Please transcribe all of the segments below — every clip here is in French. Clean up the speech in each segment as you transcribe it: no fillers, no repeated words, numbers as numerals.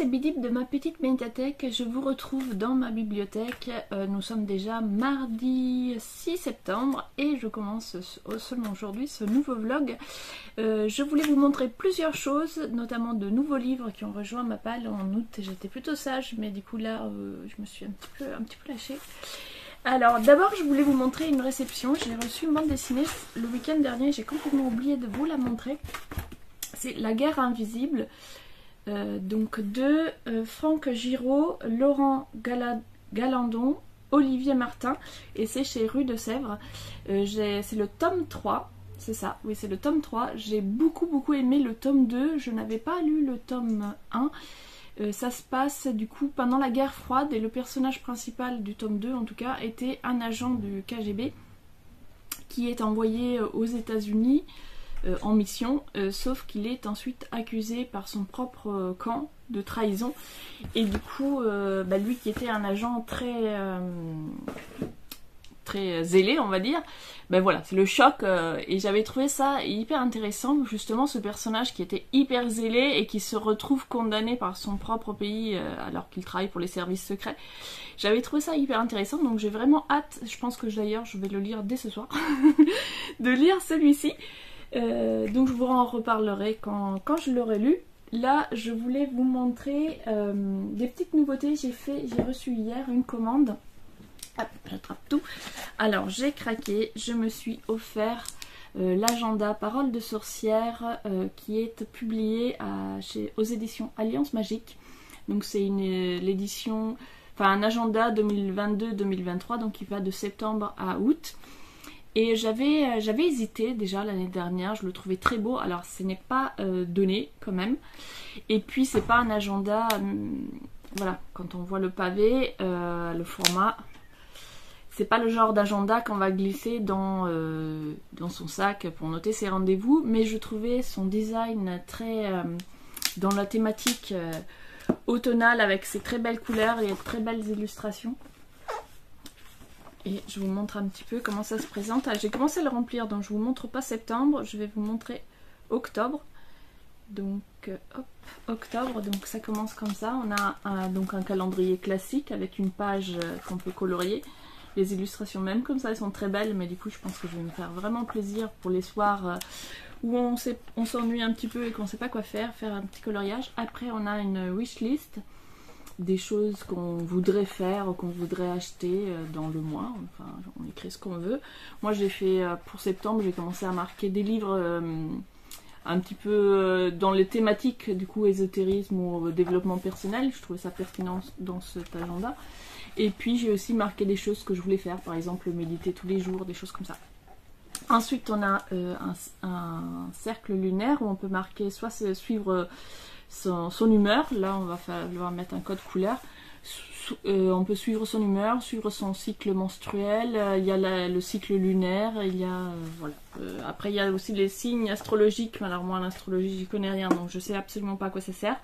c'est Bidip de ma petite médiathèque. Je vous retrouve dans ma bibliothèque. Nous sommes déjà mardi 6 septembre et je commence seulement aujourd'hui ce nouveau vlog. Je voulais vous montrer plusieurs choses, notamment de nouveaux livres qui ont rejoint ma palle en août. J'étais plutôt sage, mais du coup là je me suis un petit peu lâchée. Alors d'abord je voulais vous montrer une réception. J'ai reçu une bande dessinée le week-end dernier, j'ai complètement oublié de vous la montrer. C'est La Guerre invisible. Donc de Franck Giraud, Laurent Galandon, Olivier Martin, et c'est chez Rue de Sèvres. C'est le tome 3, c'est ça, oui c'est le tome 3. J'ai beaucoup aimé le tome 2, je n'avais pas lu le tome 1. Ça se passe du coup pendant la guerre froide et le personnage principal du tome 2 en tout cas était un agent du KGB qui est envoyé aux États-Unis en mission, sauf qu'il est ensuite accusé par son propre camp de trahison. Et du coup, lui qui était un agent très zélé, on va dire, voilà, c'est le choc. Et j'avais trouvé ça hyper intéressant, justement, ce personnage qui était hyper zélé et qui se retrouve condamné par son propre pays alors qu'il travaille pour les services secrets. J'avais trouvé ça hyper intéressant, donc j'ai vraiment hâte, je pense que d'ailleurs je vais le lire dès ce soir, de lire celui-ci. Donc je vous en reparlerai quand je l'aurai lu. Là je voulais vous montrer des petites nouveautés. J'ai reçu hier une commande. Hop, j'attrape tout. Alors j'ai craqué, je me suis offert l'agenda Parole de sorcière qui est publié aux éditions Alliance Magique. Donc c'est l'édition, enfin un agenda 2022-2023, donc qui va de septembre à août. Et j'avais hésité déjà l'année dernière, je le trouvais très beau, alors ce n'est pas donné quand même. Et puis c'est pas un agenda, voilà, quand on voit le pavé, le format, c'est pas le genre d'agenda qu'on va glisser dans son sac pour noter ses rendez-vous, mais je trouvais son design très dans la thématique automnale avec ses très belles couleurs et très belles illustrations. Et je vous montre un petit peu comment ça se présente. J'ai commencé à le remplir, donc je vous montre pas septembre, je vais vous montrer octobre. Donc hop, octobre, donc ça commence comme ça. On a donc un calendrier classique avec une page qu'on peut colorier. Les illustrations même comme ça, elles sont très belles, mais du coup je pense que je vais me faire vraiment plaisir pour les soirs où on s'ennuie un petit peu et qu'on sait pas quoi faire un petit coloriage. Après on a une wishlist, des choses qu'on voudrait faire ou qu'on voudrait acheter dans le mois, enfin on écrit ce qu'on veut. Moi j'ai fait pour septembre, j'ai commencé à marquer des livres un petit peu dans les thématiques du coup ésotérisme ou développement personnel, je trouvais ça pertinent dans cet agenda. Et puis j'ai aussi marqué des choses que je voulais faire, par exemple méditer tous les jours, des choses comme ça. Ensuite on a un cercle lunaire où on peut marquer soit suivre son humeur, là on va mettre un code couleur, on peut suivre son humeur, suivre son cycle menstruel, il y a le cycle lunaire, il y a voilà. Après il y a aussi les signes astrologiques, alors moi en astrologie j'y connais rien donc je sais absolument pas à quoi ça sert.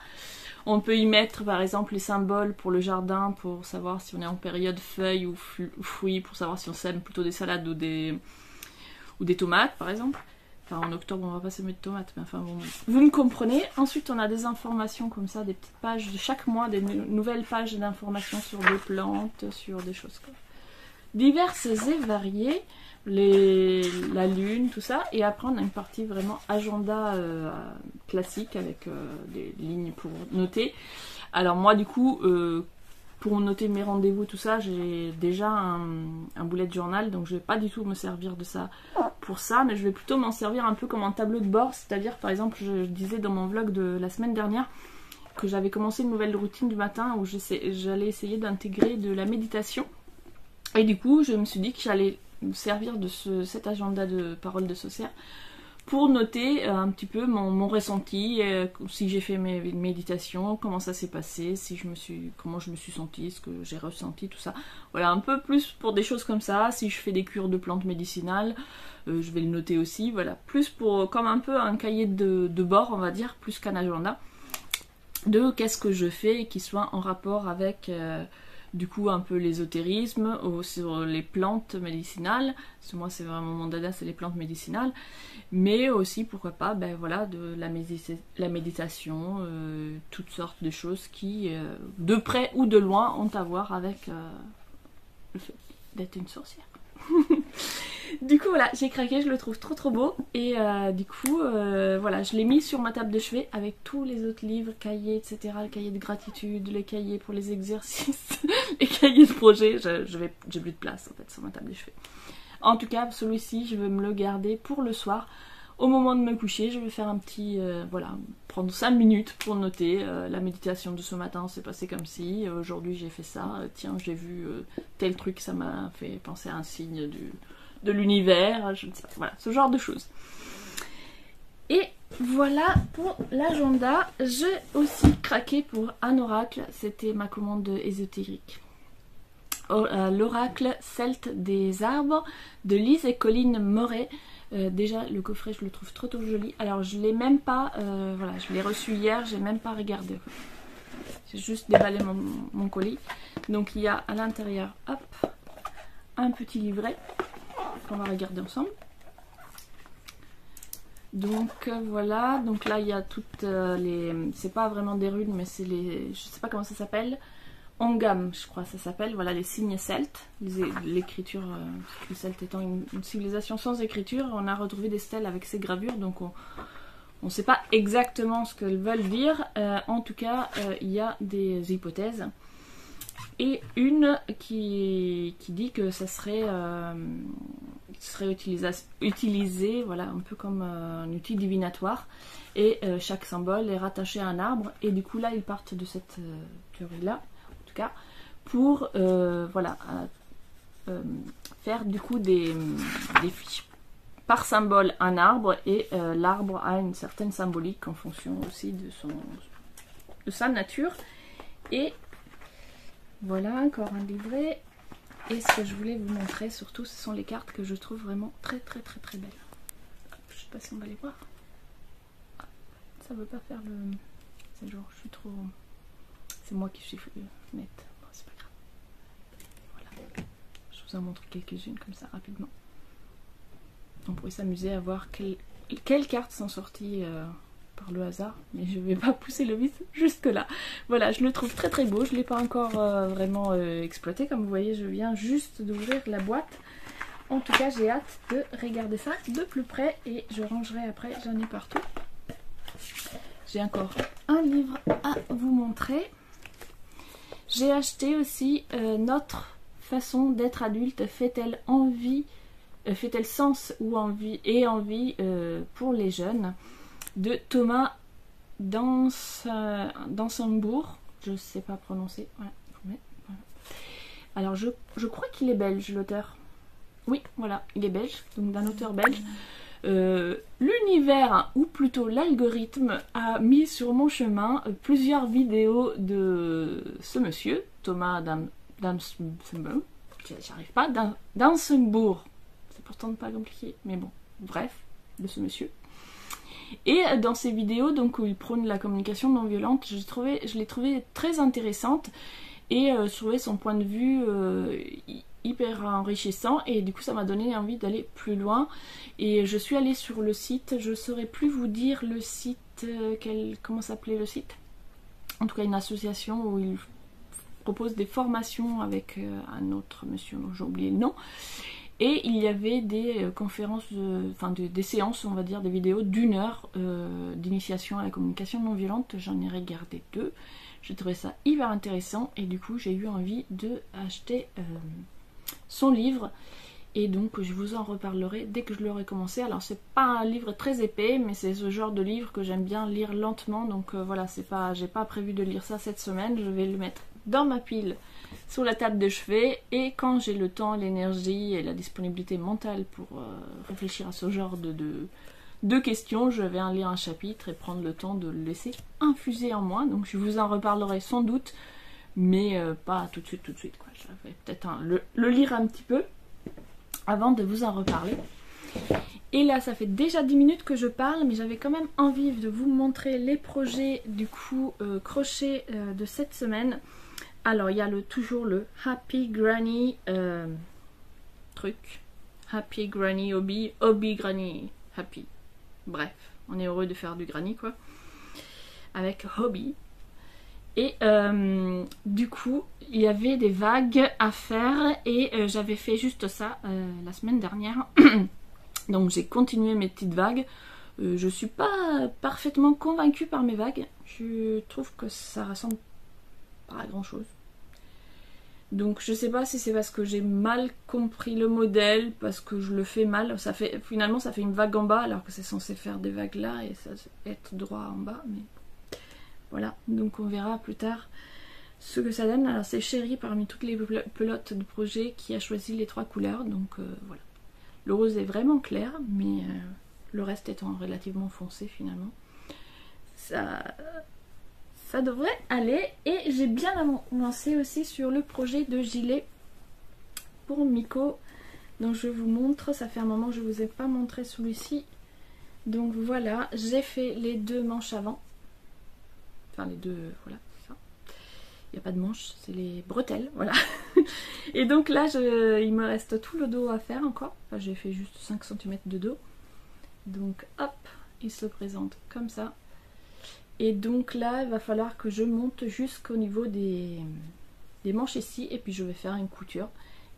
On peut y mettre par exemple les symboles pour le jardin, pour savoir si on est en période feuilles ou fruits, pour savoir si on sème plutôt des salades ou des tomates par exemple. Enfin en octobre on va pas semer de tomates, mais enfin bon, vous me comprenez. Ensuite on a des informations comme ça, des petites pages de chaque mois, des nouvelles pages d'informations sur des plantes, sur des choses quoi, diverses et variées, la lune, tout ça. Et après on a une partie vraiment agenda classique avec des lignes pour noter. Alors moi du coup pour noter mes rendez-vous, tout ça, j'ai déjà un bullet journal, donc je vais pas du tout me servir de ça pour ça, mais je vais plutôt m'en servir un peu comme un tableau de bord, c'est-à-dire par exemple, je disais dans mon vlog de la semaine dernière que j'avais commencé une nouvelle routine du matin où j'allais essayer d'intégrer de la méditation, et du coup je me suis dit que j'allais me servir de cet agenda de parole de sorcière pour noter un petit peu mon ressenti, si j'ai fait mes méditations, comment ça s'est passé, comment je me suis sentie, ce que j'ai ressenti, tout ça. Voilà, un peu plus pour des choses comme ça. Si je fais des cures de plantes médicinales, je vais le noter aussi. Voilà, plus pour comme un peu un cahier de bord, on va dire, plus qu'un agenda, de qu'est-ce que je fais et qui soit en rapport avec du coup un peu l'ésotérisme sur les plantes médicinales, parce que moi c'est vraiment mon dada, c'est les plantes médicinales, mais aussi pourquoi pas ben voilà, de la méditation, toutes sortes de choses qui de près ou de loin ont à voir avec le fait d'être une sorcière. Du coup voilà, j'ai craqué, je le trouve trop trop beau et du coup voilà, je l'ai mis sur ma table de chevet avec tous les autres livres, cahiers, etc. Le cahier de gratitude, les cahiers pour les exercices, les cahiers de projet, j'ai plus de place en fait sur ma table de chevet. En tout cas, celui-ci, je veux me le garder pour le soir. Au moment de me coucher, je vais faire un petit, voilà, prendre 5 minutes pour noter la méditation de ce matin, c'est passé comme si, aujourd'hui j'ai fait ça, tiens j'ai vu tel truc, ça m'a fait penser à un signe de l'univers, je ne sais pas, voilà, ce genre de choses. Et voilà pour l'agenda. J'ai aussi craqué pour un oracle, c'était ma commande ésotérique. L'oracle celte des arbres de Lise et Colline Moret. Déjà le coffret je le trouve trop joli. Alors je l'ai même pas, voilà, je l'ai reçu hier, j'ai même pas regardé. J'ai juste déballé mon colis. Donc il y a à l'intérieur, hop, un petit livret qu'on va regarder ensemble. Donc voilà, donc là il y a toutes les, c'est pas vraiment des runes mais c'est les, je sais pas comment ça s'appelle, Ongam je crois ça s'appelle, voilà les signes celtes, l'écriture, les celtes étant une civilisation sans écriture, on a retrouvé des stèles avec ces gravures, donc on sait pas exactement ce qu'elles veulent dire, en tout cas il y a des hypothèses. Et une qui dit que ça serait utilisé voilà, un peu comme un outil divinatoire. Et chaque symbole est rattaché à un arbre. Et du coup là, ils partent de cette théorie-là, en tout cas, pour voilà, faire du coup des fiches. Par symbole, un arbre. Et l'arbre a une certaine symbolique en fonction aussi de sa nature. Et voilà, encore un livret. Et ce que je voulais vous montrer surtout, ce sont les cartes que je trouve vraiment très belles. Je sais pas si on va les voir. Ah, ça veut pas faire le... C'est genre, je suis trop... C'est moi qui suis nette. Bon, c'est pas grave. Voilà. Je vous en montre quelques-unes comme ça rapidement. On pourrait s'amuser à voir quelles cartes sont sorties... par le hasard, mais je vais pas pousser le vice jusque là. Voilà, je le trouve très beau, je l'ai pas encore vraiment exploité, comme vous voyez je viens juste d'ouvrir la boîte. En tout cas j'ai hâte de regarder ça de plus près et je rangerai après, j'en ai partout. J'ai encore un livre à vous montrer. J'ai acheté aussi Notre façon d'être adulte, fait-elle sens ou envie pour les jeunes, de Thomas Dansembourg, je sais pas prononcer. Voilà. Alors je crois qu'il est belge l'auteur. Oui, voilà, il est belge, donc d'un auteur belge. L'univers, ou plutôt l'algorithme, a mis sur mon chemin plusieurs vidéos de ce monsieur, Thomas Dansembourg. J'arrive pas, Dansembourg. C'est pourtant pas compliqué, mais bon, bref, de ce monsieur. Et dans ces vidéos donc, où il prône la communication non violente, je l'ai trouvé très intéressante et je trouvais son point de vue hyper enrichissant et du coup ça m'a donné envie d'aller plus loin. Et je suis allée sur le site, je ne saurais plus vous dire le site, comment s'appelait le site. En tout cas une association où il propose des formations avec un autre monsieur, j'ai oublié le nom. Et il y avait des conférences, des séances, on va dire, des vidéos d'1 heure d'initiation à la communication non violente. J'en ai regardé 2. J'ai trouvé ça hyper intéressant et du coup j'ai eu envie d'acheter son livre. Et donc je vous en reparlerai dès que je l'aurai commencé. Alors c'est pas un livre très épais, mais c'est ce genre de livre que j'aime bien lire lentement. Donc voilà, j'ai pas prévu de lire ça cette semaine. Je vais le mettre dans ma pile sous la table de chevet et quand j'ai le temps, l'énergie et la disponibilité mentale pour réfléchir à ce genre de questions, je vais en lire un chapitre et prendre le temps de le laisser infuser en moi. Donc je vous en reparlerai sans doute, mais pas tout de suite quoi. Je vais peut-être le lire un petit peu avant de vous en reparler. Et là ça fait déjà 10 minutes que je parle, mais j'avais quand même envie de vous montrer les projets du coup crochet de cette semaine. Alors il y a toujours le Happy Granny truc. Happy Granny Hobby, Hobby Granny Happy. Bref, on est heureux de faire du granny quoi. Avec Hobby. Et du coup, il y avait des vagues à faire et j'avais fait juste ça la semaine dernière. Donc j'ai continué mes petites vagues. Je suis pas parfaitement convaincue par mes vagues. Je trouve que ça ressemble pas à grand chose. Donc je sais pas si c'est parce que j'ai mal compris le modèle, parce que je le fais mal. Finalement ça fait une vague en bas alors que c'est censé faire des vagues là et ça être droit en bas. Mais voilà, donc on verra plus tard ce que ça donne. Alors c'est Chérie parmi toutes les pelotes de projet qui a choisi les 3 couleurs. Donc voilà. Le rose est vraiment clair, mais le reste étant relativement foncé finalement. Ça devrait aller. Et j'ai bien avancé aussi sur le projet de gilet pour Miko. Donc je vous montre, ça fait un moment que je ne vous ai pas montré celui-ci. Donc voilà, j'ai fait les 2 manches avant. Enfin les 2, voilà, c'est ça. Il n'y a pas de manches, c'est les bretelles, voilà. Et donc là, il me reste tout le dos à faire encore. Enfin j'ai fait juste 5 cm de dos. Donc hop, il se présente comme ça. Et donc là, il va falloir que je monte jusqu'au niveau des manches ici. Et puis je vais faire une couture.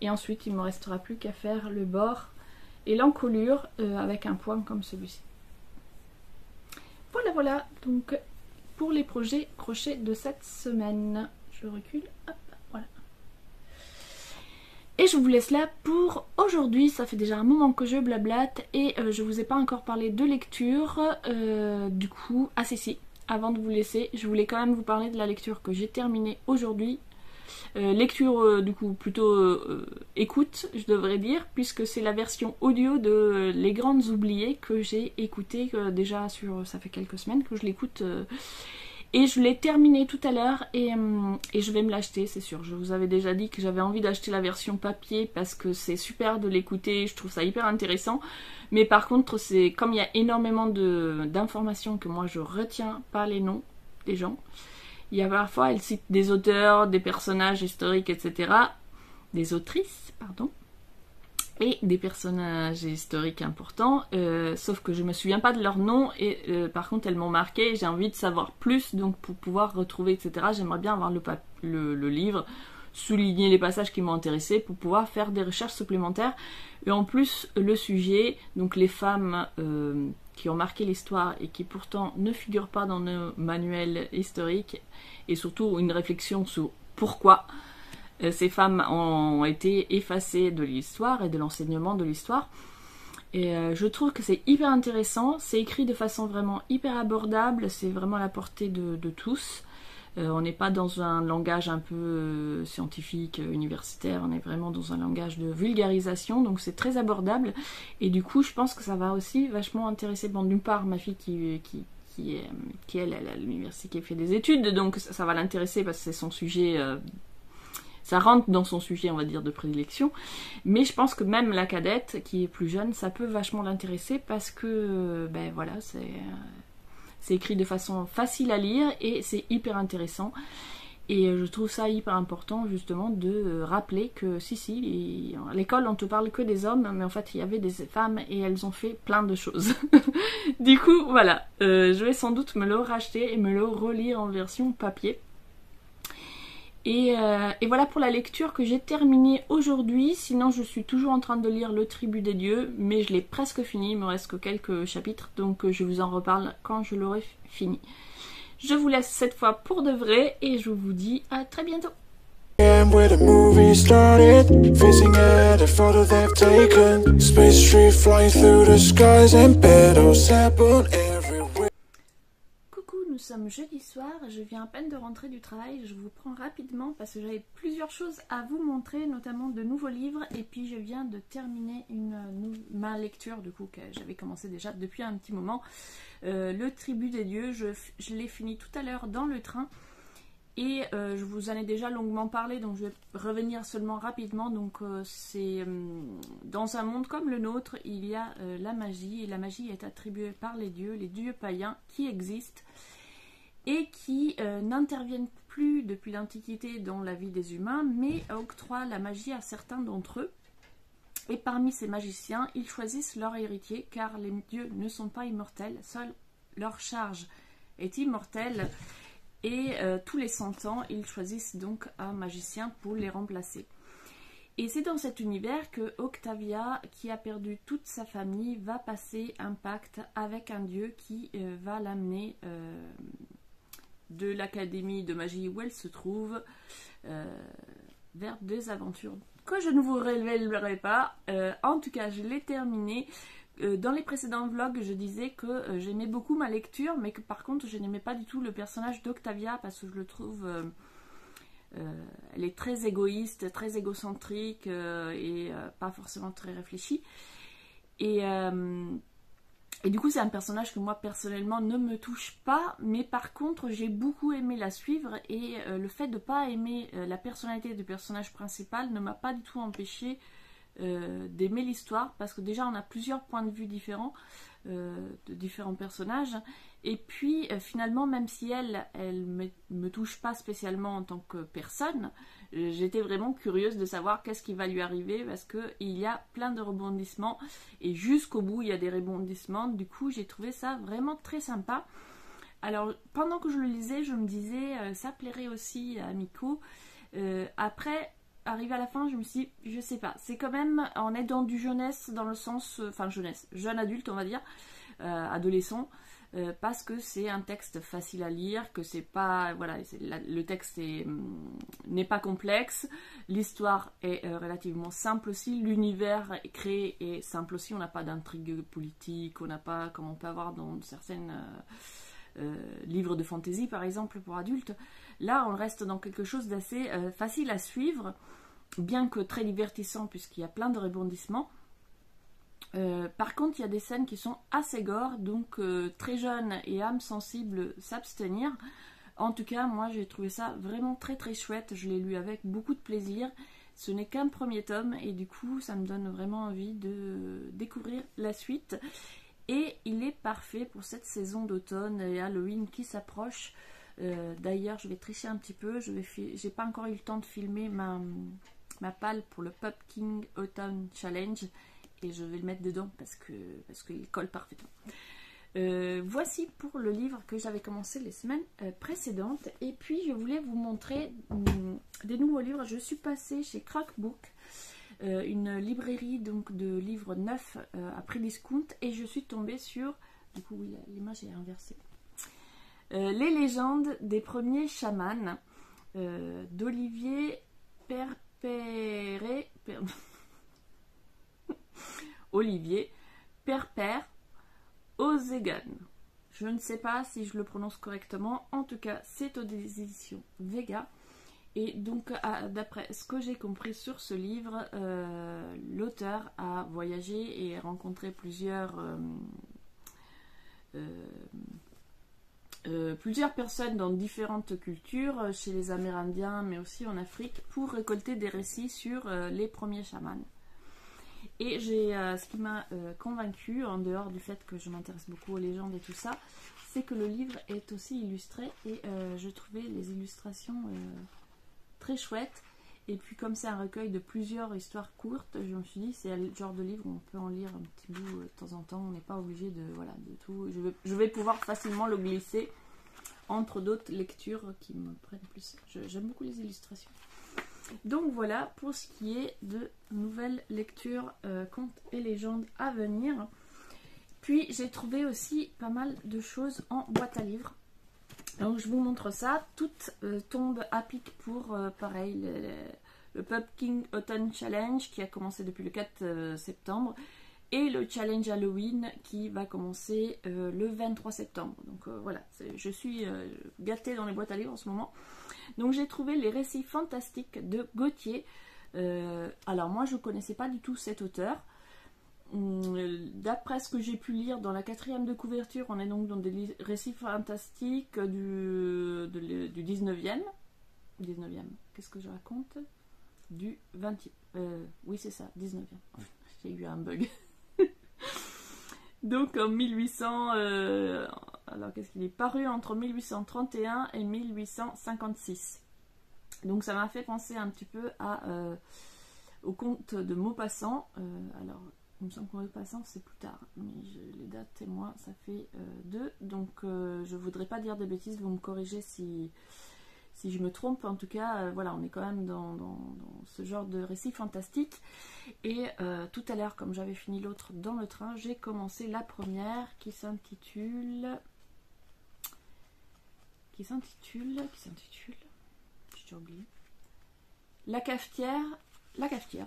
Et ensuite, il ne me restera plus qu'à faire le bord et l'encolure avec un point comme celui-ci. Voilà, voilà. Donc pour les projets crochets de cette semaine. Je recule. Hop, voilà. Et je vous laisse là pour aujourd'hui. Ça fait déjà un moment que je blablate. Et je ne vous ai pas encore parlé de lecture. Du coup, si. Avant de vous laisser, je voulais quand même vous parler de la lecture que j'ai terminée aujourd'hui. Lecture du coup plutôt écoute, je devrais dire, puisque c'est la version audio de Les Grandes Oubliées que j'ai écoutée déjà ça fait quelques semaines que je l'écoute. Et je l'ai terminée tout à l'heure et je vais me l'acheter, c'est sûr. Je vous avais déjà dit que j'avais envie d'acheter la version papier parce que c'est super de l'écouter, je trouve ça hyper intéressant. Mais par contre, c'est comme il y a énormément d'informations que moi je retiens pas les noms des gens. Il y a parfois, elle cite des auteurs, des personnages historiques, etc. Des autrices, pardon. Et des personnages historiques importants, sauf que je me souviens pas de leur nom et par contre elles m'ont marqué, j'ai envie de savoir plus, donc pour pouvoir retrouver, etc. J'aimerais bien avoir le livre, souligner les passages qui m'ont intéressé pour pouvoir faire des recherches supplémentaires. Et en plus, le sujet, donc les femmes qui ont marqué l'histoire et qui pourtant ne figurent pas dans nos manuels historiques, et surtout une réflexion sur pourquoi ces femmes ont été effacées de l'histoire et de l'enseignement de l'histoire. Et je trouve que c'est hyper intéressant, c'est écrit de façon vraiment hyper abordable, c'est vraiment à la portée de tous. On n'est pas dans un langage un peu scientifique, universitaire, on est vraiment dans un langage de vulgarisation, donc c'est très abordable. Et du coup, je pense que ça va aussi vachement intéresser, bon, d'une part, ma fille qui elle à l'université, qui fait des études, donc ça va l'intéresser parce que c'est son sujet... ça rentre dans son sujet, on va dire, de prédilection. Mais je pense que même la cadette, qui est plus jeune, ça peut vachement l'intéresser parce que, ben voilà, c'est écrit de façon facile à lire et c'est hyper intéressant. Et je trouve ça hyper important, justement, de rappeler que, si, à l'école, on te parle que des hommes, mais en fait, il y avait des femmes et elles ont fait plein de choses. Du coup, voilà, je vais sans doute me le racheter et me le relire en version papier. Et voilà pour la lecture que j'ai terminée aujourd'hui. Sinon je suis toujours en train de lire Le Tribut des Dieux, mais je l'ai presque fini, il me reste que quelques chapitres, donc je vous en reparle quand je l'aurai fini. Je vous laisse cette fois pour de vrai et je vous dis à très bientôt. Nous sommes jeudi soir, je viens à peine de rentrer du travail, je vous prends rapidement parce que j'avais plusieurs choses à vous montrer, notamment de nouveaux livres, et puis je viens de terminer ma lecture du coup que j'avais commencé déjà depuis un petit moment. Le Tribut des Dieux, je l'ai fini tout à l'heure dans le train et je vous en ai déjà longuement parlé, donc je vais revenir seulement rapidement. Donc c'est dans un monde comme le nôtre, il y a la magie, et la magie est attribuée par les dieux païens qui existent. et qui n'interviennent plus depuis l'Antiquité dans la vie des humains, mais octroient la magie à certains d'entre eux. Et parmi ces magiciens, ils choisissent leur héritier, car les dieux ne sont pas immortels, seule leur charge est immortelle, et tous les 100 ans, ils choisissent donc un magicien pour les remplacer. Et c'est dans cet univers que Octavia, qui a perdu toute sa famille, va passer un pacte avec un dieu qui va l'amener de l'académie de magie où elle se trouve vers des aventures que je ne vous révélerai pas. En tout cas, je l'ai terminé. Dans les précédents vlogs, je disais que j'aimais beaucoup ma lecture, mais que par contre, je n'aimais pas du tout le personnage d'Octavia parce que je le trouve... elle est très égoïste, très égocentrique et pas forcément très réfléchie. Et du coup, c'est un personnage que moi, personnellement, ne me touche pas. Mais par contre, j'ai beaucoup aimé la suivre. Et le fait de ne pas aimer la personnalité du personnage principal ne m'a pas du tout empêché d'aimer l'histoire. Parce que déjà, on a plusieurs points de vue différents de différents personnages. Et puis, finalement, même si elle me touche pas spécialement en tant que personne, j'étais vraiment curieuse de savoir qu'est-ce qui va lui arriver parce qu'il y a plein de rebondissements et jusqu'au bout, il y a des rebondissements. Du coup, j'ai trouvé ça vraiment très sympa. Alors, pendant que je le lisais, je me disais, ça plairait aussi à Miko. Après, arrivé à la fin, je me suis dit, je sais pas, c'est quand même, on est dans du jeunesse, dans le sens, enfin jeunesse, jeune adulte, on va dire, adolescent. Parce que c'est un texte facile à lire, que c'est pas, voilà, le texte n'est pas complexe, l'histoire est relativement simple aussi, l'univers créé est simple aussi, on n'a pas d'intrigue politique, on n'a pas, comme on peut avoir dans certaines livres de fantasy par exemple pour adultes. Là, on reste dans quelque chose d'assez facile à suivre, bien que très divertissant puisqu'il y a plein de rebondissements. Par contre, il y a des scènes qui sont assez gore, donc très jeune et âme sensible s'abstenir. En tout cas, moi j'ai trouvé ça vraiment très très chouette, je l'ai lu avec beaucoup de plaisir. Ce n'est qu'un premier tome et du coup ça me donne vraiment envie de découvrir la suite. Et il est parfait pour cette saison d'automne et Halloween qui s'approche. D'ailleurs, je vais tricher un petit peu, j'ai pas encore eu le temps de filmer ma palle pour le Pumpkin Autumn Challenge. Et je vais le mettre dedans parce qu'il colle parfaitement. Voici pour le livre que j'avais commencé les semaines précédentes. Et puis je voulais vous montrer des nouveaux livres. Je suis passée chez Crockbook, une librairie donc de livres neufs à prix discount. Et je suis tombée sur... Du coup, oui, l'image est inversée. Les légendes des premiers chamans d'Olivier Perperet... Olivier Perper Ozegan. Je ne sais pas si je le prononce correctement. En tout cas, c'est aux éditions Vega. Et donc, d'après ce que j'ai compris sur ce livre, l'auteur a voyagé et rencontré plusieurs personnes dans différentes cultures, chez les Amérindiens, mais aussi en Afrique, pour récolter des récits sur les premiers chamans. Et ce qui m'a convaincue, en dehors du fait que je m'intéresse beaucoup aux légendes et tout ça, c'est que le livre est aussi illustré et je trouvais les illustrations très chouettes. Et puis comme c'est un recueil de plusieurs histoires courtes, je me suis dit c'est le genre de livre où on peut en lire un petit bout de temps en temps, on n'est pas obligé de tout. Je vais pouvoir facilement le glisser entre d'autres lectures qui me prennent plus. J'aime beaucoup les illustrations. Donc voilà pour ce qui est de nouvelles lectures, contes et légendes à venir. Puis j'ai trouvé aussi pas mal de choses en boîte à livres. Donc je vous montre ça. Toutes tombent à pic pour pareil le Pumpkin Autumn Challenge qui a commencé depuis le 4 septembre. Et le challenge Halloween qui va commencer le 23 septembre. Donc voilà, je suis gâtée dans les boîtes à livres en ce moment. Donc j'ai trouvé les récits fantastiques de Gauthier. Alors moi je ne connaissais pas du tout cet auteur. D'après ce que j'ai pu lire dans la 4e de couverture, on est donc dans des récits fantastiques du 19e. 19e, qu'est-ce que je raconte? Du 20e. Oui c'est ça, 19e. J'ai eu un bug. Donc en 1800, alors qu'est-ce qu'il est paru entre 1831 et 1856. Donc ça m'a fait penser un petit peu au conte de Maupassant. Alors, il me semble que Maupassant c'est plus tard, mais les dates et moi ça fait 2. Donc je voudrais pas dire des bêtises, vous me corrigez si je me trompe. En tout cas, voilà, on est quand même dans ce genre de récit fantastique. Et tout à l'heure, comme j'avais fini l'autre dans le train, j'ai commencé la première qui s'intitule... J'ai oublié. La cafetière,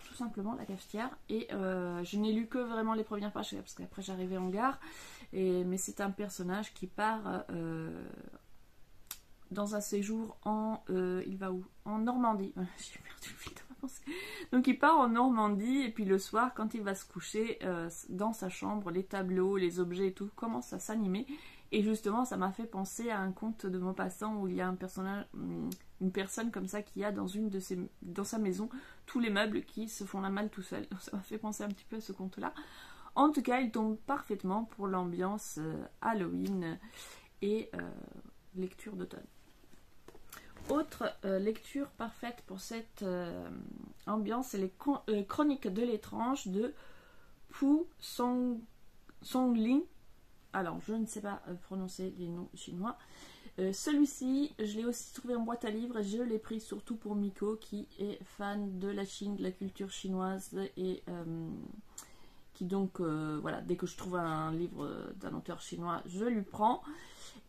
tout simplement, la cafetière. Et je n'ai lu que vraiment les premières pages, parce qu'après j'arrivais en gare. Mais c'est un personnage qui part... dans un séjour il va où? En Normandie. J'ai perdu le fil de ma pensée. Donc il part en Normandie et puis le soir quand il va se coucher dans sa chambre, les tableaux, les objets et tout commencent à s'animer. Et justement ça m'a fait penser à un conte de Maupassant où il y a une personne comme ça qui a dans sa maison tous les meubles qui se font la malle tout seul. Donc ça m'a fait penser un petit peu à ce conte là. En tout cas il tombe parfaitement pour l'ambiance Halloween et lecture d'automne. Autre lecture parfaite pour cette ambiance, c'est les Chroniques de l'étrange de Pu Songlin. Alors, je ne sais pas prononcer les noms chinois. Celui-ci, je l'ai aussi trouvé en boîte à livres et je l'ai pris surtout pour Miko qui est fan de la Chine, de la culture chinoise et qui donc, voilà, dès que je trouve un livre d'un auteur chinois, je lui prends.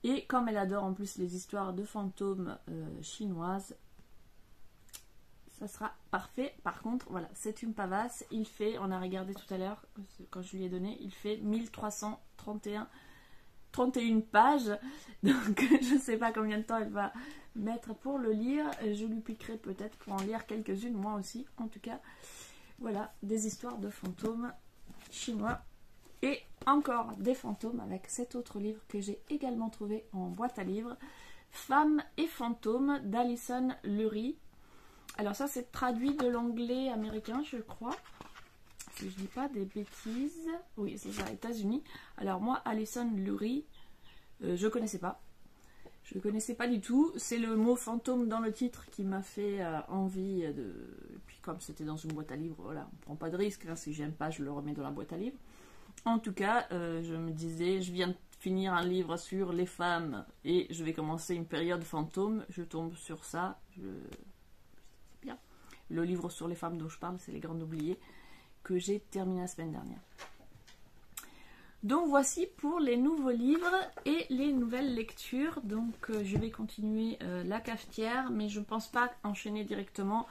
Et comme elle adore en plus les histoires de fantômes chinoises, ça sera parfait. Par contre, voilà, c'est une pavasse. Il fait, on a regardé tout à l'heure, quand je lui ai donné, il fait 1331 pages. Donc, je ne sais pas combien de temps elle va mettre pour le lire. Je lui piquerai peut-être pour en lire quelques-unes, moi aussi. En tout cas, voilà, des histoires de fantômes chinois. Et encore des fantômes avec cet autre livre que j'ai également trouvé en boîte à livres, Femmes et fantômes d'Alison Lurie. Alors ça c'est traduit de l'anglais américain je crois, si je dis pas des bêtises. Oui c'est ça, États-Unis. Alors moi Alison Lurie, je connaissais pas. Je ne connaissais pas du tout. C'est le mot fantôme dans le titre qui m'a fait envie de... Et puis comme c'était dans une boîte à livres, voilà, on prend pas de risque. Hein. Si j'aime pas, je le remets dans la boîte à livres. En tout cas, je me disais, je viens de finir un livre sur les femmes et je vais commencer une période fantôme. Je tombe sur ça. C'est bien. Le livre sur les femmes dont je parle, c'est Les Grandes Oubliées, que j'ai terminé la semaine dernière. Donc voici pour les nouveaux livres et les nouvelles lectures. Donc je vais continuer la cafetière, mais je ne pense pas enchaîner directement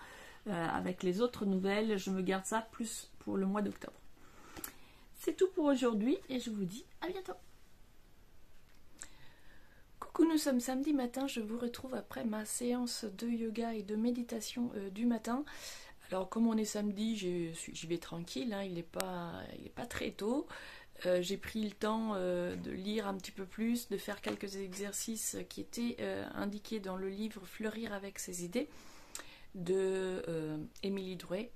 avec les autres nouvelles. Je me garde ça plus pour le mois d'octobre. C'est tout pour aujourd'hui et je vous dis à bientôt. Coucou, nous sommes samedi matin, je vous retrouve après ma séance de yoga et de méditation du matin. Alors comme on est samedi, j'y vais tranquille, hein, il n'est pas très tôt. J'ai pris le temps de lire un petit peu plus, de faire quelques exercices qui étaient indiqués dans le livre Fleurir avec ses idées de Émilie Drouet.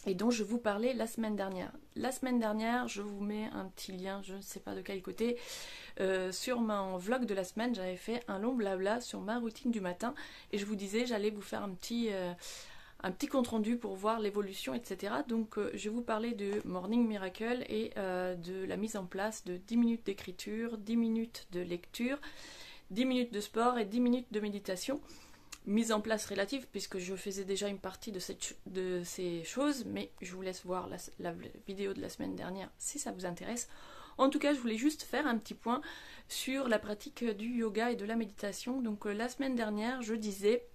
Et dont je vous parlais la semaine dernière. La semaine dernière, je vous mets un petit lien, je ne sais pas de quel côté, sur mon vlog de la semaine, j'avais fait un long blabla sur ma routine du matin et je vous disais j'allais vous faire un petit compte rendu pour voir l'évolution, etc. Donc je vais vous parler de Morning Miracle et de la mise en place de 10 minutes d'écriture, 10 minutes de lecture, 10 minutes de sport et 10 minutes de méditation. Mise en place relative puisque je faisais déjà une partie de ces choses, mais je vous laisse voir la vidéo de la semaine dernière si ça vous intéresse. En tout cas, je voulais juste faire un petit point sur la pratique du yoga et de la méditation. Donc la semaine dernière, je disais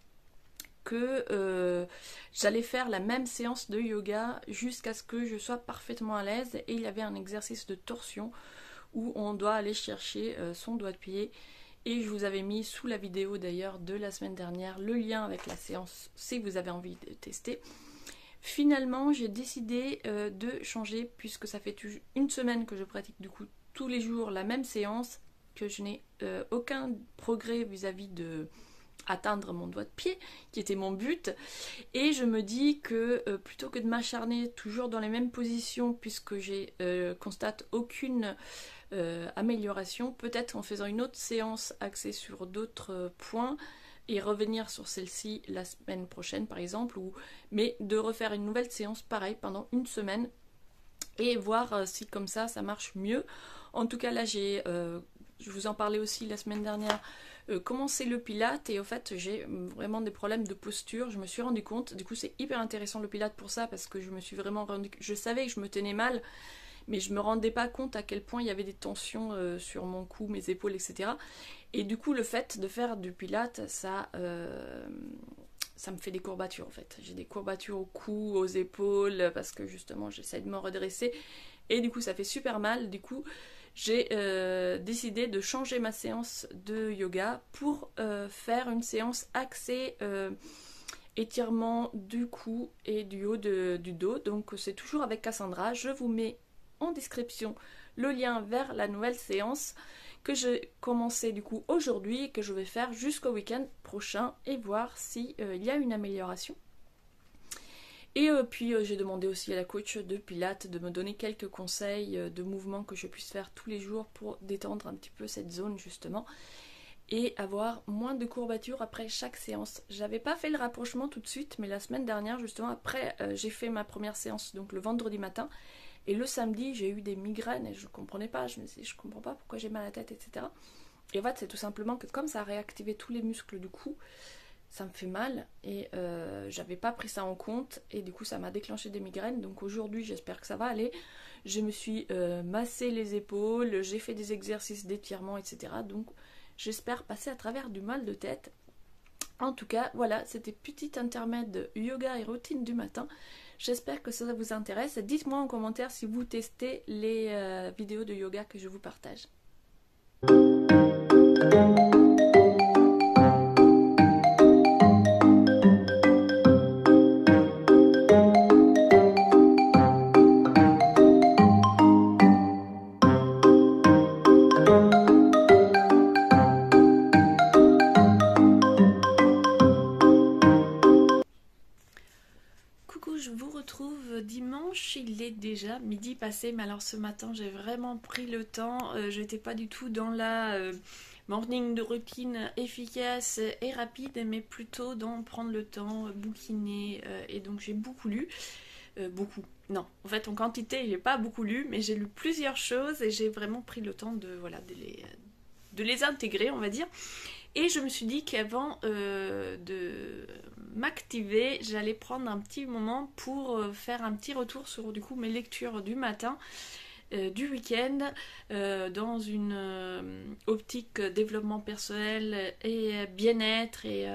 que j'allais faire la même séance de yoga jusqu'à ce que je sois parfaitement à l'aise, et il y avait un exercice de torsion où on doit aller chercher son doigt de pied. Et je vous avais mis sous la vidéo d'ailleurs de la semaine dernière le lien avec la séance si vous avez envie de tester. Finalement j'ai décidé de changer puisque ça fait une semaine que je pratique du coup tous les jours la même séance, que je n'ai aucun progrès vis-à-vis de atteindre mon doigt de pied, qui était mon but. Et je me dis que plutôt que de m'acharner toujours dans les mêmes positions, puisque je constate aucune amélioration, peut-être en faisant une autre séance axée sur d'autres points, et revenir sur celle-ci la semaine prochaine par exemple, mais de refaire une nouvelle séance pareil pendant une semaine, et voir si comme ça marche mieux. En tout cas là je vous en parlais aussi la semaine dernière, commencer le pilate, et au fait j'ai vraiment des problèmes de posture, je me suis rendu compte. Du coup c'est hyper intéressant le pilate pour ça, parce que je me suis vraiment rendu, je savais que je me tenais mal, mais je me rendais pas compte à quel point il y avait des tensions sur mon cou, mes épaules, etc. Et du coup le fait de faire du pilate, ça me fait des courbatures en fait. J'ai des courbatures au cou, aux épaules, parce que justement j'essaie de me redresser, et du coup ça fait super mal. Du coup j'ai décidé de changer ma séance de yoga pour faire une séance axée étirement du cou et du haut du dos. Donc c'est toujours avec Cassandra. Je vous mets en description le lien vers la nouvelle séance que j'ai commencé du coup aujourd'hui, et que je vais faire jusqu'au week-end prochain, et voir si il y a une amélioration. Et puis j'ai demandé aussi à la coach de Pilates de me donner quelques conseils de mouvements que je puisse faire tous les jours pour détendre un petit peu cette zone justement, et avoir moins de courbatures après chaque séance. J'avais pas fait le rapprochement tout de suite, mais la semaine dernière justement, après j'ai fait ma première séance donc le vendredi matin, et le samedi j'ai eu des migraines et je comprenais pas, je me disais je comprends pas pourquoi j'ai mal à la tête, etc. Et en fait c'est tout simplement que comme ça a réactivé tous les muscles du cou, ça me fait mal, et j'avais pas pris ça en compte, et du coup ça m'a déclenché des migraines. Donc aujourd'hui j'espère que ça va aller. Je me suis massé les épaules, j'ai fait des exercices d'étirement, etc. Donc j'espère passer à travers du mal de tête. En tout cas voilà, c'était petit intermède yoga et routine du matin. J'espère que ça vous intéresse. Dites-moi en commentaire si vous testez les vidéos de yoga que je vous partage. Je vous retrouve dimanche, il est déjà midi passé, mais alors ce matin j'ai vraiment pris le temps, j'étais pas du tout dans la morning de routine efficace et rapide, mais plutôt dans prendre le temps, bouquiner, et donc j'ai beaucoup lu, non, en fait en quantité j'ai pas beaucoup lu, mais j'ai lu plusieurs choses et j'ai vraiment pris le temps de, voilà, de les intégrer, on va dire. Et je me suis dit qu'avant de m'activer, j'allais prendre un petit moment pour faire un petit retour sur du coup mes lectures du matin, du week-end, dans une optique développement personnel et bien-être et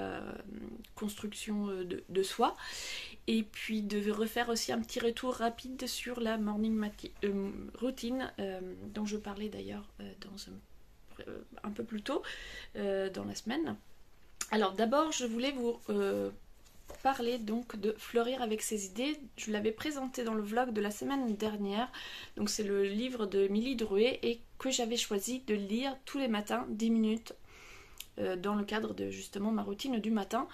construction de soi. Et puis de refaire aussi un petit retour rapide sur la morning routine dont je parlais d'ailleurs un peu plus tôt dans la semaine. Alors d'abord je voulais vous parler donc de Fleurir avec ses idées. Je l'avais présenté dans le vlog de la semaine dernière, donc c'est le livre de Émilie Drouet, et que j'avais choisi de lire tous les matins 10 minutes dans le cadre de justement ma routine du matin.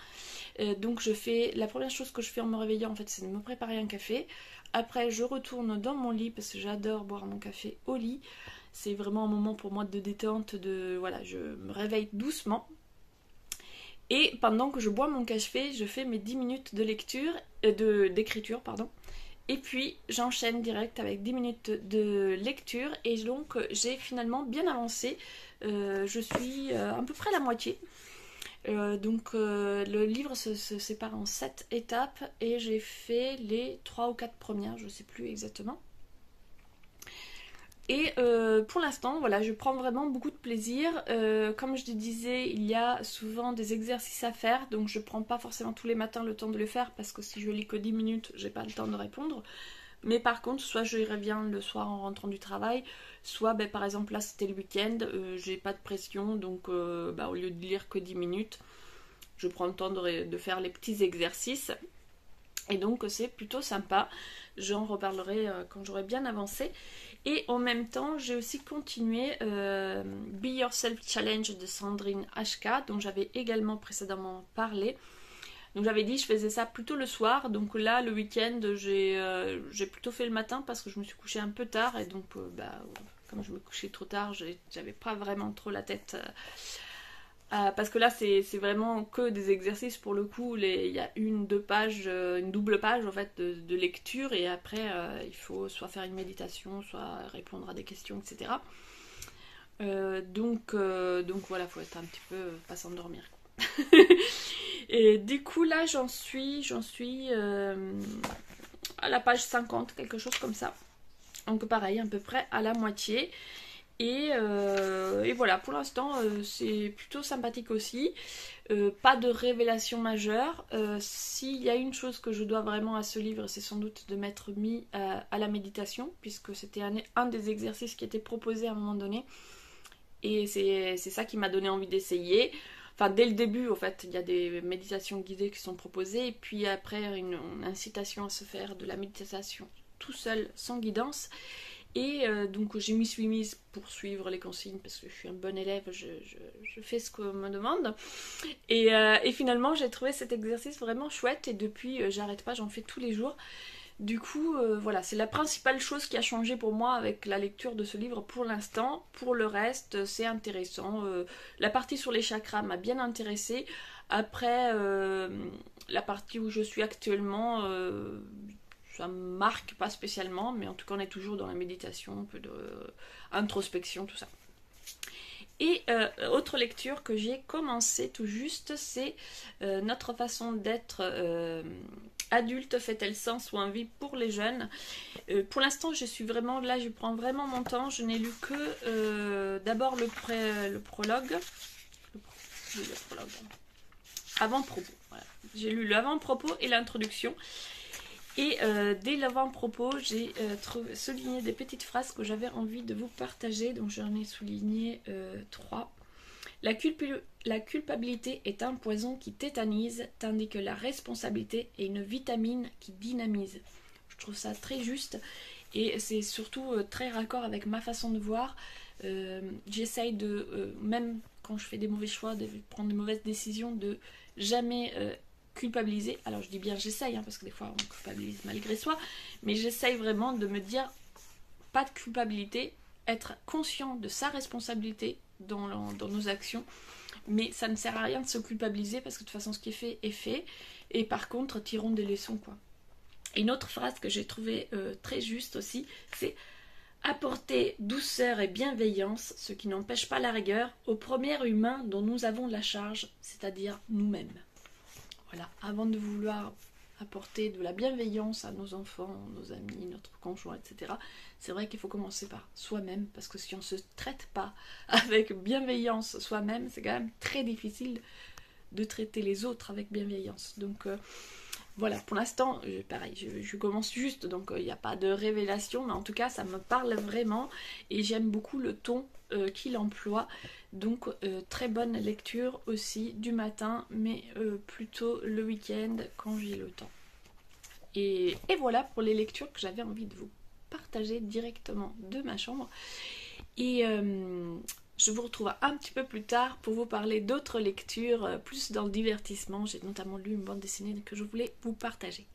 Donc la première chose que je fais en me réveillant en fait, c'est de me préparer un café. Après je retourne dans mon lit parce que j'adore boire mon café au lit. C'est vraiment un moment pour moi de détente, voilà, je me réveille doucement. Et pendant que je bois mon café, je fais mes 10 minutes de d'écriture, pardon. Et puis j'enchaîne direct avec 10 minutes de lecture, et donc j'ai finalement bien avancé. Je suis à peu près à la moitié. Le livre se sépare en 7 étapes, et j'ai fait les 3 ou 4 premières, je ne sais plus exactement. Et pour l'instant, voilà, je prends vraiment beaucoup de plaisir. Comme je te disais, il y a souvent des exercices à faire, donc je prends pas forcément tous les matins le temps de les faire, parce que si je lis que 10 minutes, j'ai pas le temps de répondre. Mais par contre, soit je reviens le soir en rentrant du travail, soit par exemple là c'était le week-end, j'ai pas de pression, donc au lieu de lire que 10 minutes, je prends le temps de faire les petits exercices. Et donc c'est plutôt sympa, j'en reparlerai quand j'aurai bien avancé. Et en même temps, j'ai aussi continué Be Yourself Challenge de Sandrine HK, dont j'avais également précédemment parlé. Donc j'avais dit je faisais ça plutôt le soir, donc là le week-end j'ai plutôt fait le matin parce que je me suis couchée un peu tard et donc comme je me couchais trop tard, j'avais pas vraiment trop la tête... parce que là c'est vraiment que des exercices pour le coup, il y a une double page en fait de lecture et après il faut soit faire une méditation, soit répondre à des questions, etc. Donc voilà, faut être un petit peu pas s'endormir. Et du coup là j'en suis à la page 50, quelque chose comme ça. Donc pareil, à peu près à la moitié. Et voilà, pour l'instant c'est plutôt sympathique aussi. Pas de révélation majeure. S'il y a une chose que je dois vraiment à ce livre, c'est sans doute de m'être mis à la méditation, puisque c'était un des exercices qui était proposé à un moment donné. Et c'est ça qui m'a donné envie d'essayer. Enfin, dès le début, en fait, il y a des méditations guidées qui sont proposées, et puis après, une incitation à se faire de la méditation tout seul, sans guidance. Et donc, je m'y suis mise pour suivre les consignes, parce que je suis un bon élève, je fais ce qu'on me demande. Et finalement, j'ai trouvé cet exercice vraiment chouette, et depuis, j'arrête pas, j'en fais tous les jours. Du coup, voilà, c'est la principale chose qui a changé pour moi avec la lecture de ce livre pour l'instant. Pour le reste, c'est intéressant. La partie sur les chakras m'a bien intéressée. Après, la partie où je suis actuellement, ça me marque pas spécialement, mais en tout cas, on est toujours dans la méditation, un peu d'introspection, tout ça. Et autre lecture que j'ai commencé tout juste, c'est Notre façon d'être adulte fait-elle sens ou envie pour les jeunes. Pour l'instant, je suis vraiment là, je prends vraiment mon temps. Je n'ai lu que d'abord le prologue. Le prologue. Avant-propos. Voilà. J'ai lu l'avant-propos et l'introduction. Et dès l'avant-propos, j'ai souligné des petites phrases que j'avais envie de vous partager. Donc j'en ai souligné 3. La culpabilité est un poison qui tétanise, tandis que la responsabilité est une vitamine qui dynamise. Je trouve ça très juste et c'est surtout très raccord avec ma façon de voir. J'essaye de, même quand je fais des mauvais choix, de prendre de mauvaises décisions, de jamais culpabiliser. Alors je dis bien j'essaye, parce que des fois on culpabilise malgré soi, mais j'essaye vraiment de me dire pas de culpabilité, être conscient de sa responsabilité dans nos actions, mais ça ne sert à rien de se culpabiliser parce que de toute façon ce qui est fait est fait, et par contre tirons des leçons quoi. Et une autre phrase que j'ai trouvée très juste aussi, c'est apporter douceur et bienveillance, ce qui n'empêche pas la rigueur, au premier humain dont nous avons la charge, c'est-à-dire nous-mêmes. Voilà, avant de vouloir apporter de la bienveillance à nos enfants, nos amis, notre conjoint, etc. C'est vrai qu'il faut commencer par soi-même, parce que si on ne se traite pas avec bienveillance soi-même, c'est quand même très difficile de traiter les autres avec bienveillance. Donc voilà, pour l'instant, pareil, je commence juste, donc il n'y a pas de révélation, mais en tout cas, ça me parle vraiment, et j'aime beaucoup le ton qu'il emploie. Donc très bonne lecture aussi du matin, mais plutôt le week-end quand j'ai le temps. Et voilà pour les lectures que j'avais envie de vous partager directement de ma chambre. Et je vous retrouve un petit peu plus tard pour vous parler d'autres lectures, plus dans le divertissement. J'ai notamment lu une bande dessinée que je voulais vous partager.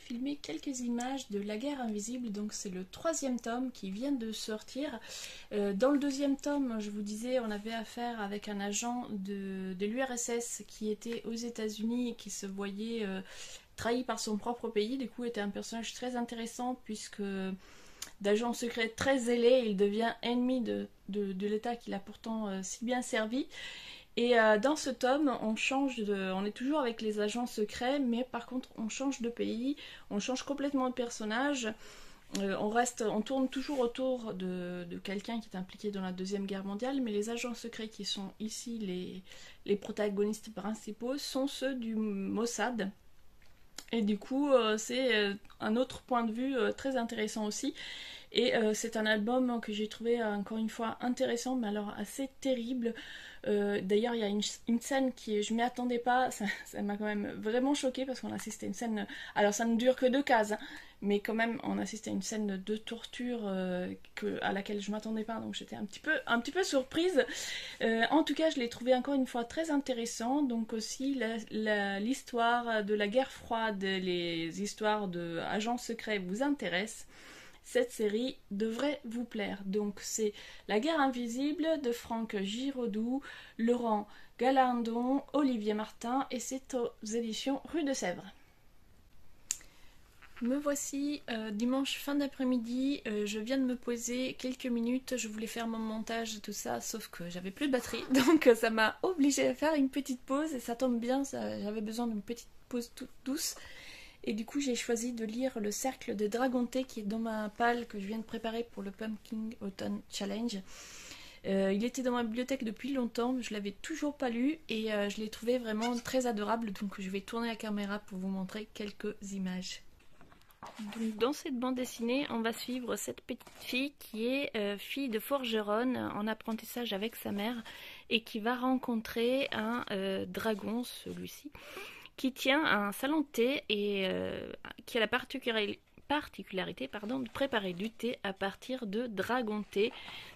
Filmer quelques images de La Guerre Invisible, donc c'est le 3e tome qui vient de sortir. Dans le 2e tome, je vous disais, on avait affaire avec un agent de l'URSS qui était aux États-Unis et qui se voyait trahi par son propre pays. Du coup, était un personnage très intéressant puisque d'agent secret très zélé, il devient ennemi de l'État qu'il a pourtant si bien servi. Et dans ce tome, on est toujours avec les agents secrets, mais par contre on change de pays, on change complètement de personnage, on tourne toujours autour de quelqu'un qui est impliqué dans la Deuxième Guerre mondiale, mais les agents secrets qui sont ici les protagonistes principaux sont ceux du Mossad. Et du coup, c'est un autre point de vue très intéressant aussi. Et c'est un album que j'ai trouvé encore une fois intéressant, mais alors assez terrible. D'ailleurs, il y a une scène je m'y attendais pas, ça m'a quand même vraiment choquée parce qu'on assiste à une scène. Alors, ça ne dure que 2 cases, hein, mais quand même, on assiste à une scène de torture à laquelle je m'attendais pas, donc j'étais un petit peu surprise. En tout cas, je l'ai trouvé encore une fois très intéressant. Donc aussi l'histoire de la guerre froide, les histoires d'agents secrets vous intéressent, cette série devrait vous plaire. Donc c'est La guerre invisible de Franck Giraudoux, Laurent Galardon, Olivier Martin, et c'est aux éditions Rue de Sèvres. Me voici dimanche fin d'après-midi, je viens de me poser quelques minutes, je voulais faire mon montage et tout ça, sauf que j'avais plus de batterie, donc ça m'a obligée à faire une petite pause, et ça tombe bien, j'avais besoin d'une petite pause toute douce. Et du coup, j'ai choisi de lire Le Cercle de Dragonté qui est dans ma palle que je viens de préparer pour le Pumpkin Autumn Challenge. Il était dans ma bibliothèque depuis longtemps, je l'avais toujours pas lu et je l'ai trouvé vraiment très adorable. Donc je vais tourner la caméra pour vous montrer quelques images. Donc, dans cette bande dessinée, on va suivre cette petite fille qui est fille de forgeronne en apprentissage avec sa mère et qui va rencontrer un dragon, celui-ci, qui tient un salon de thé et qui a la particularité de préparer du thé à partir de dragon thé.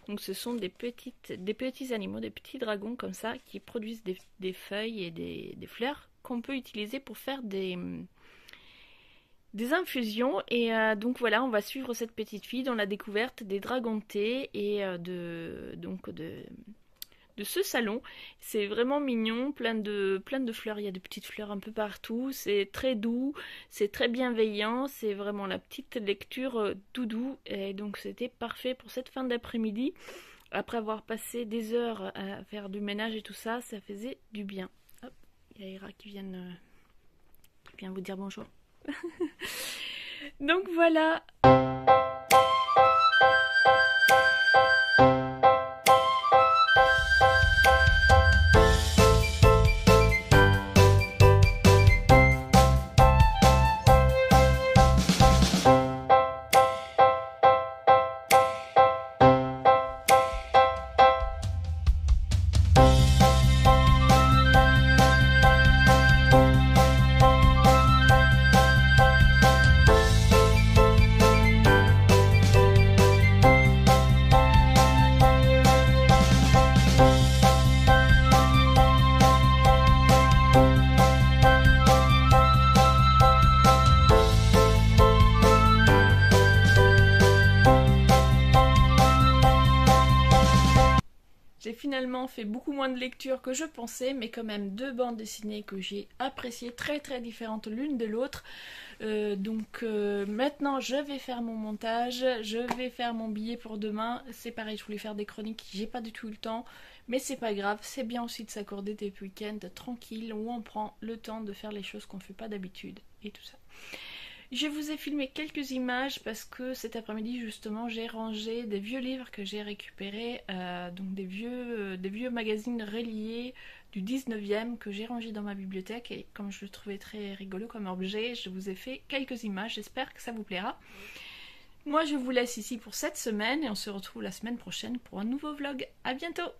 Donc ce sont des petits animaux, des petits dragons comme ça qui produisent des feuilles et des fleurs qu'on peut utiliser pour faire des infusions. Et donc voilà, on va suivre cette petite fille dans la découverte des dragons thé et de ce salon. C'est vraiment mignon, plein de fleurs, il y a des petites fleurs un peu partout, c'est très doux, c'est très bienveillant, c'est vraiment la petite lecture doudou, et donc c'était parfait pour cette fin d'après-midi. Après avoir passé des heures à faire du ménage et tout ça, ça faisait du bien. Hop, il y a Ira qui vient vous dire bonjour. Donc voilà. J'ai finalement fait beaucoup moins de lectures que je pensais, mais quand même 2 bandes dessinées que j'ai appréciées, très très différentes l'une de l'autre. Maintenant je vais faire mon montage, je vais faire mon billet pour demain. C'est pareil, je voulais faire des chroniques, j'ai pas du tout eu le temps, mais c'est pas grave, c'est bien aussi de s'accorder des week-ends tranquilles où on prend le temps de faire les choses qu'on fait pas d'habitude et tout ça. Je vous ai filmé quelques images parce que cet après-midi justement j'ai rangé des vieux livres que j'ai récupérés, donc des vieux magazines reliés du 19e que j'ai rangés dans ma bibliothèque, et comme je le trouvais très rigolo comme objet, je vous ai fait quelques images, j'espère que ça vous plaira. Moi je vous laisse ici pour cette semaine et on se retrouve la semaine prochaine pour un nouveau vlog. À bientôt!